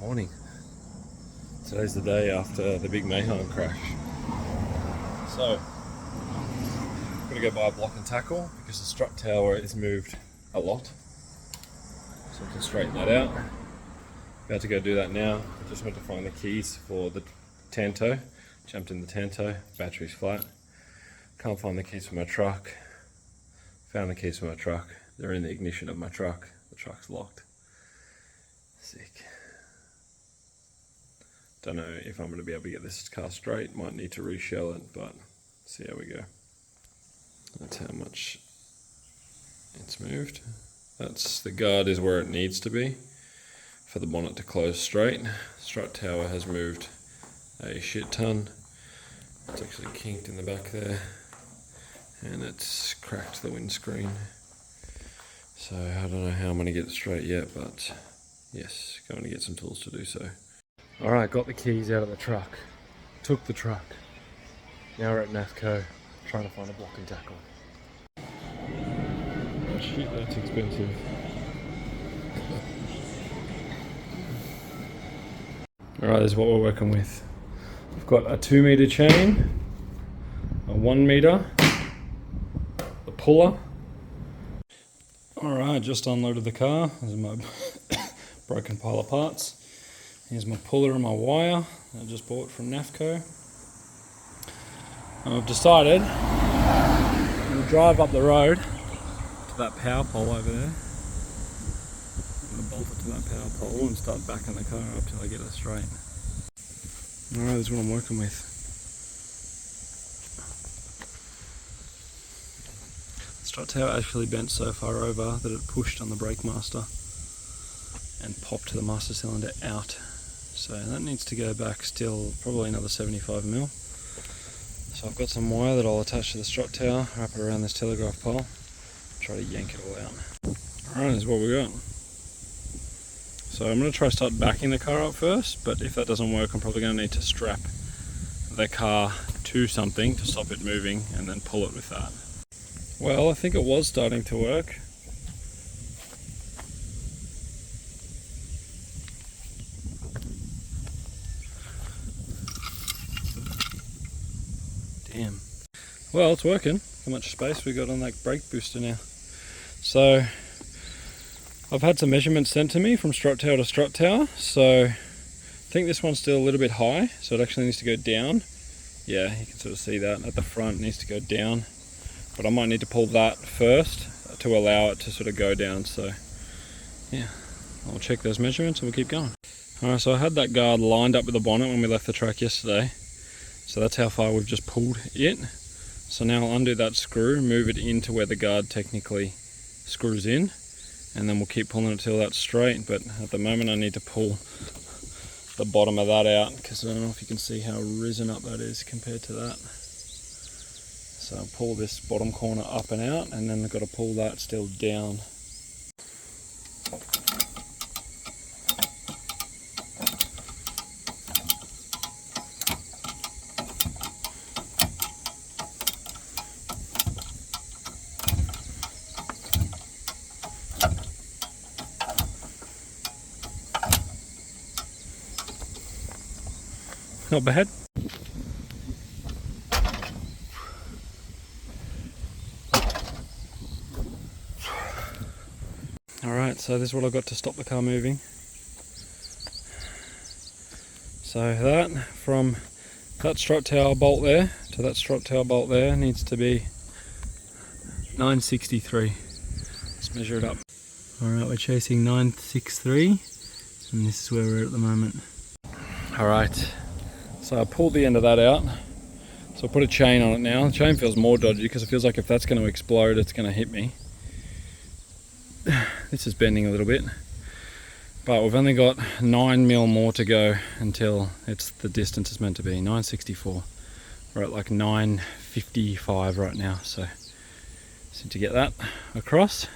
Morning. Today's the day after the big Mayheim crash. So, I'm going to go buy a block and tackle because the strut tower is moved a lot. So we can straighten that out. About to go do that now. I just went to find the keys for the Tanto. Jumped in the Tanto, battery's flat. Can't find the keys for my truck. Found the keys for my truck. They're in the ignition of my truck. The truck's locked. Sick. Don't know if I'm going to be able to get this car straight. Might need to reshell it, but see how we go. That's how much it's moved. That's the guard is where it needs to be for the bonnet to close straight. Strut tower has moved a shit ton. It's actually kinked in the back there, and it's cracked the windscreen. So I don't know how I'm going to get it straight yet, but yes, going to get some tools to do so. Alright, got the keys out of the truck. Took the truck. Now we're at NAFCO, trying to find a block and tackle. Oh shit, that's expensive. Alright, this is what we're working with. We've got a 2 meter chain, a 1 meter, the puller. Alright, just unloaded the car. This is my broken pile of parts. Here's my puller and my wire I just bought from NAFCO. And I've decided I'm going to drive up the road to that power pole over there. I'm going to bolt it to that power pole and start backing the car up till I get it straight. Alright, this is what I'm working with. The strut tower actually bent so far over that it pushed on the brake master and popped the master cylinder out. So that needs to go back still probably another 75mm. So I've got some wire that I'll attach to the strut tower, wrap it around this telegraph pole, try to yank it all out. Alright, this is what we got. So I'm going to try to start backing the car up first, but if that doesn't work I'm probably going to need to strap the car to something to stop it moving and then pull it with that. Well, I think it was starting to work. Damn. Well, it's working. How much space we got on that brake booster now. So I've had some measurements sent to me from strut tower to strut tower. So I think this one's still a little bit high, so it actually needs to go down. Yeah, you can sort of see that at the front, it needs to go down. But I might need to pull that first to allow it to sort of go down. So yeah, I'll check those measurements and we'll keep going. Alright, so I had that guard lined up with the bonnet when we left the track yesterday. So that's how far we've just pulled it. So now I'll undo that screw, move it into where the guard technically screws in, and then we'll keep pulling it till that's straight. But at the moment I need to pull the bottom of that out because I don't know if you can see how risen up that is compared to that. So I'll pull this bottom corner up and out, and then I've got to pull that still down. Not bad. Alright, so this is what I've got to stop the car moving. So that, from that strut tower bolt there to that strut tower bolt there, needs to be 963. Let's measure it up. Alright, we're chasing 963, and this is where we're at the moment. Alright. So I pulled the end of that out, so I put a chain on it now. The chain feels more dodgy because it feels like if that's going to explode it's going to hit me. This is bending a little bit, but we've only got 9mm more to go until it's the distance it's meant to be, 964. We're at like 955 right now, so to get that across.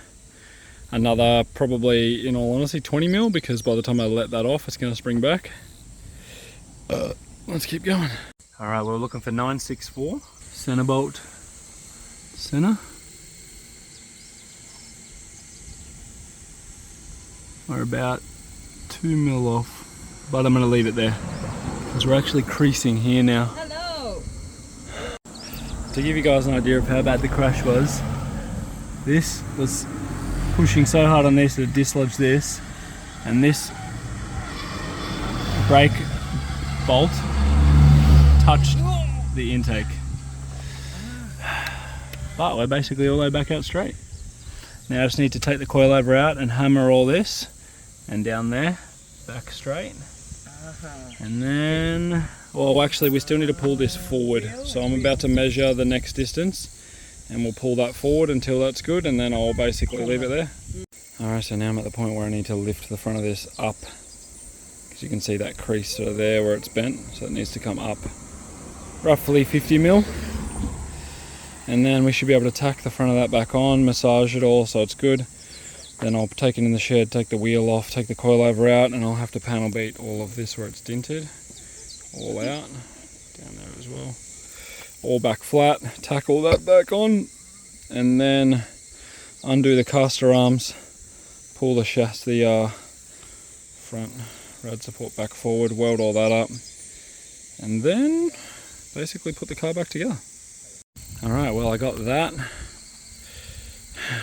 Another probably, in all honesty, 20mm, because by the time I let that off it's going to spring back. Let's keep going. Alright, we're looking for 964. Center bolt, center. We're about 2mm off but I'm going to leave it there because we're actually creasing here now. Hello. To give you guys an idea of how bad the crash was, this was pushing so hard on this that it dislodged this, and this brake bolt touched the intake. But we're basically all the way back out straight. Now I just need to take the coilover out and hammer all this, and down there, back straight. And then, well actually we still need to pull this forward. So I'm about to measure the next distance and we'll pull that forward until that's good, and then I'll basically leave it there. Alright, so now I'm at the point where I need to lift the front of this up, because you can see that crease sort of there where it's bent, so it needs to come up roughly 50 mil. And then we should be able to tack the front of that back on, massage it all so it's good. Then I'll take it in the shed, take the wheel off, take the coilover out, and I'll have to panel beat all of this where it's dinted, all out, down there as well. All back flat, tack all that back on, and then undo the caster arms, pull the front rad support back forward, weld all that up, and then basically put the car back together. Alright, well I got that,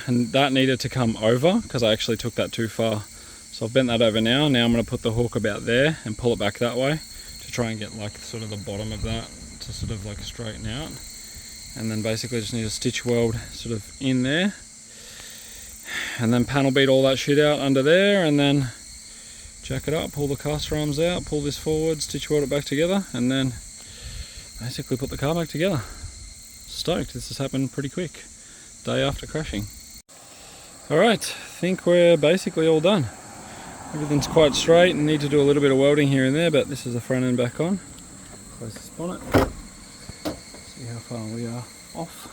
and that needed to come over because I actually took that too far. So I've bent that over now. Now I'm going to put the hook about there and pull it back that way to try and get like sort of the bottom of that to sort of like straighten out. And then basically just need a stitch weld sort of in there, and then panel beat all that shit out under there, and then jack it up, pull the caster arms out, pull this forward, stitch weld it back together, and then basically put the car back together. Stoked, this has happened pretty quick, day after crashing. Alright, think we're basically all done. Everything's quite straight and need to do a little bit of welding here and there, but this is the front end back on. Close this bonnet, see how far we are off.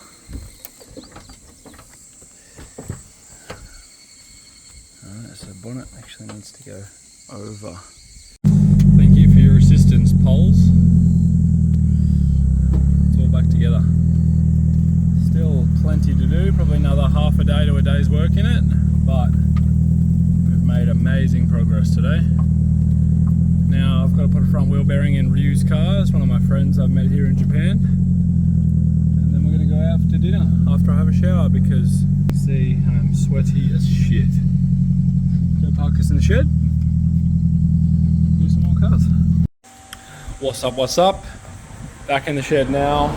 Alright, so bonnet actually needs to go over. Thank you for your assistance, poles. It's all back together. Still plenty to do, probably another half a day to a day's work in it, but we've made amazing progress today. Now I've got to put a front wheel bearing in Ryu's car. It's one of my friends I've met here in Japan. And then we're going to go out to dinner after I have a shower, because you see I'm sweaty as shit. Go park this in the shed, do some more cars. What's up, what's up? Back in the shed now.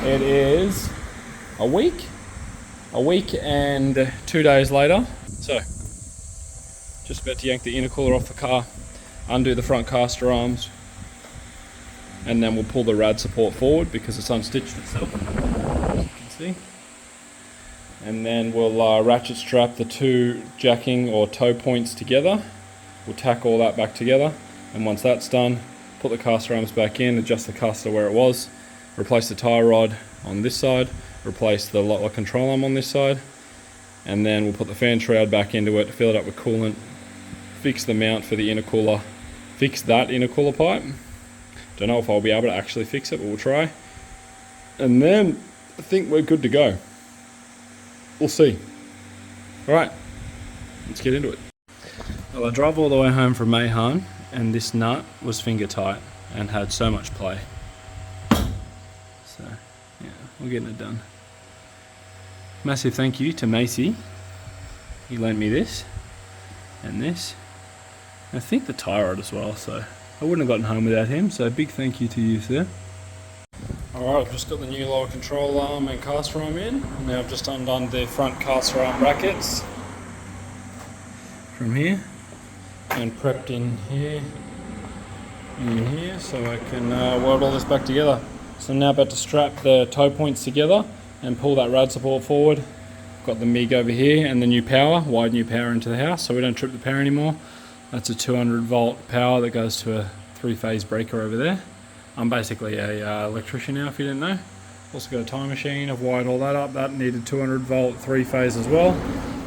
It is a week and 2 days later. So, just about to yank the intercooler off the car, undo the front caster arms, and then we'll pull the rad support forward because it's unstitched itself, as you can see. And then we'll ratchet strap the two jacking or toe points together. We'll tack all that back together, and once that's done, put the caster arms back in, adjust the caster where it was, replace the tie rod on this side, replace the lock control arm on this side, and then we'll put the fan shroud back into it, fill it up with coolant, fix the mount for the intercooler, fix that intercooler pipe. Don't know if I'll be able to actually fix it, but we'll try. And then I think we're good to go. We'll see. Alright, let's get into it. Well, I drove all the way home from Mahon, and this nut was finger tight and had so much play. So, yeah, we're getting it done. Massive thank you to Macy. He lent me this and this. I think the tie rod as well, so I wouldn't have gotten home without him, so big thank you to you, sir. Alright, I've just got the new lower control arm and caster arm in. Now I've just undone the front caster arm brackets from here and prepped in here so I can weld all this back together. So I'm now about to strap the toe points together and pull that rad support forward. Got the MIG over here and the new power, wide new power into the house so we don't trip the power anymore. That's a 200 volt power that goes to a 3-phase breaker over there. I'm basically a electrician now, if you didn't know. Also got a time machine, I've wired all that up. That needed 200 volt 3-phase as well.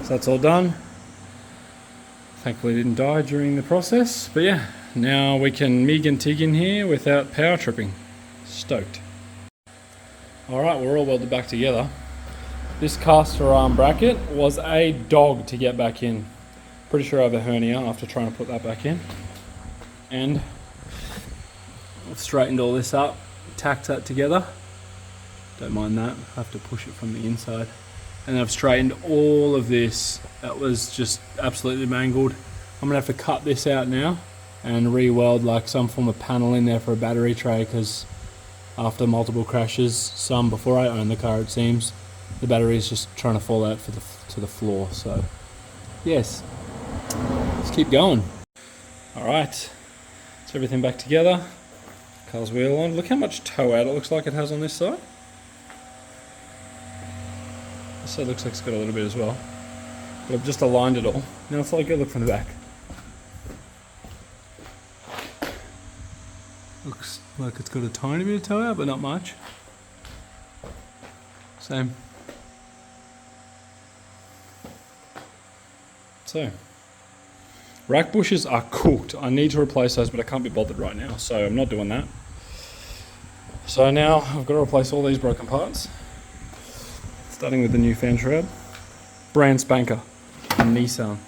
So that's all done. Thankfully didn't die during the process. But yeah, now we can MIG and TIG in here without power tripping. Stoked. Alright, we're all welded back together. This caster arm bracket was a dog to get back in. Pretty sure I have a hernia after trying to put that back in. end. I've straightened all this up, tacked that together. Don't mind that, I have to push it from the inside. And I've straightened all of this. That was just absolutely mangled. I'm gonna have to cut this out now and re-weld like some form of panel in there for a battery tray, because after multiple crashes, some before I owned the car it seems, the battery is just trying to fall out to the floor. So yes, let's keep going. Alright, so everything back together. Car's wheel on. Look how much toe out it looks like it has on this side. This side looks like it's got a little bit as well. But I've just aligned it all. Now let's like go look from the back. Looks like it's got a tiny bit of toe out, but not much. Same. So, rack bushes are cooked. I need to replace those, but I can't be bothered right now, so I'm not doing that. So now I've got to replace all these broken parts. Starting with the new fan shroud. Brand spanker. Nissan.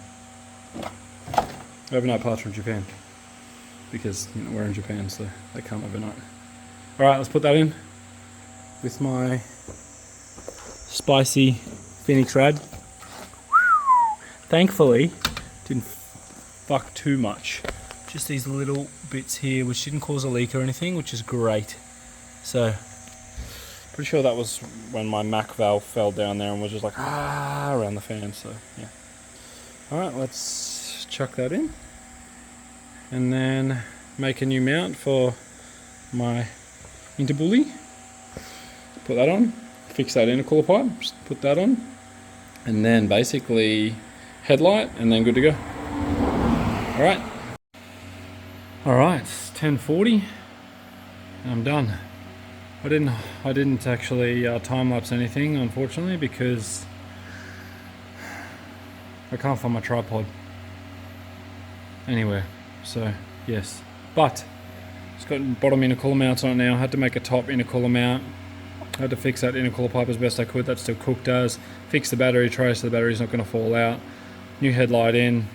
Overnight parts from Japan. Because, you know, we're in Japan, so they come overnight. Alright, let's put that in with my spicy Phoenix Rad. Thankfully, didn't fuck too much. Just these little bits here, which didn't cause a leak or anything, which is great. So, pretty sure that was when my Mac valve fell down there and was just like, around the fan, so yeah. Alright, let's chuck that in. And then make a new mount for my interbully. Put that on, fix that intercooler pipe, just put that on. And then basically headlight, and then good to go. Alright. Alright, it's 10:40 and I'm done. I didn't actually time lapse anything, unfortunately, because I can't find my tripod anywhere. So yes, but it's got bottom intercooler mounts on it now. I had to make a top intercooler mount. I had to fix that intercooler pipe as best I could. That's still cooked as. Fix the battery tray so the battery's not going to fall out. New headlight in.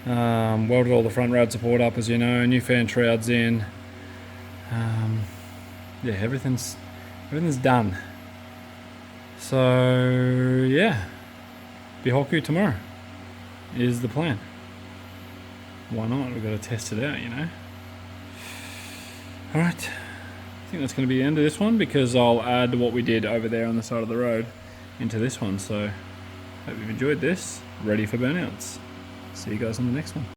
Welded all the front rad support up, as you know. New fan shrouds in. Yeah, everything's done. So yeah, Bihoku tomorrow is the plan. Why not? We've got to test it out, you know. Alright, I think that's going to be the end of this one, because I'll add what we did over there on the side of the road into this one. So hope you've enjoyed this. Ready for burnouts. See you guys on the next one.